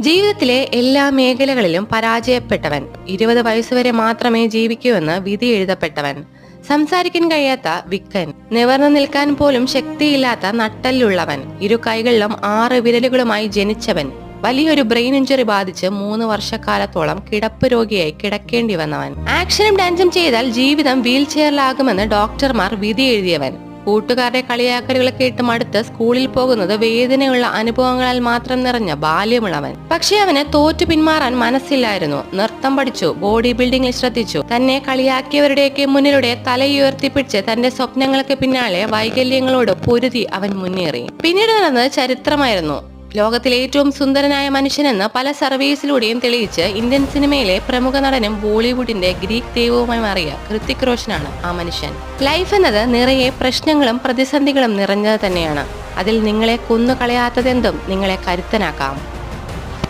ജീവിതത്തിലെ എല്ലാ മേഖലകളിലും പരാജയപ്പെട്ടവൻ, 20 വയസ്സുവരെ മാത്രമേ ജീവിക്കൂ എന്ന് വിധി എഴുതപ്പെട്ടവൻ, സംസാരിക്കാൻ കഴിയാത്ത വിക്കൻ, നിവർന്നു നിൽക്കാൻ പോലും ശക്തിയില്ലാത്ത നട്ടല്ലുള്ളവൻ, ഇരു കൈകളിലും 6 വിരലുകളുമായി ജനിച്ചവൻ, വലിയൊരു ബ്രെയിൻ ഇഞ്ചുറി ബാധിച്ച് 3 വർഷക്കാലത്തോളം കിടപ്പ് രോഗിയായി കിടക്കേണ്ടി വന്നവൻ, ആക്ഷനും ഡാൻസും ചെയ്താൽ ജീവിതം വീൽ ചെയറിലാകുമെന്ന് ഡോക്ടർമാർ വിധി എഴുതിയവൻ, കൂട്ടുകാരുടെ കളിയാക്കലുകൾ കേട്ട് മടുത്ത് സ്കൂളിൽ പോകുന്നത് വേദനയുള്ള അനുഭവങ്ങളാൽ മാത്രം നിറഞ്ഞ ബാല്യമുള്ളവൻ. പക്ഷെ അവന് തോറ്റു പിന്മാറാൻ മനസ്സില്ലായിരുന്നു. നൃത്തം പഠിച്ചു, ബോഡി ബിൽഡിംഗിൽ ശ്രദ്ധിച്ചു. തന്നെ കളിയാക്കിയവരുടെയൊക്കെ മുന്നിലൂടെ തലയുയർത്തിപ്പിടിച്ച് തന്റെ സ്വപ്നങ്ങൾക്ക് പിന്നാലെ വൈകല്യങ്ങളോട് പൊരുതി അവൻ മുന്നേറി. പിന്നീട് നടന്നത് ചരിത്രമായിരുന്നു. ലോകത്തിലെ ഏറ്റവും സുന്ദരനായ മനുഷ്യനെന്ന് പല സർവീസിലൂടെയും തെളിയിച്ച് ഇന്ത്യൻ സിനിമയിലെ പ്രമുഖ നടനും ബോളിവുഡിന്റെ ഗ്രീക്ക് ദൈവവുമായി മാറിയ ഹൃതിക് റോഷനാണ് ആ മനുഷ്യൻ. ലൈഫ് എന്നത് നിറയെ പ്രശ്നങ്ങളും പ്രതിസന്ധികളും നിറഞ്ഞത് തന്നെയാണ്. അതിൽ നിങ്ങളെ കൊന്നുകളയാത്തതെന്തും നിങ്ങളെ കരുത്തനാക്കാം.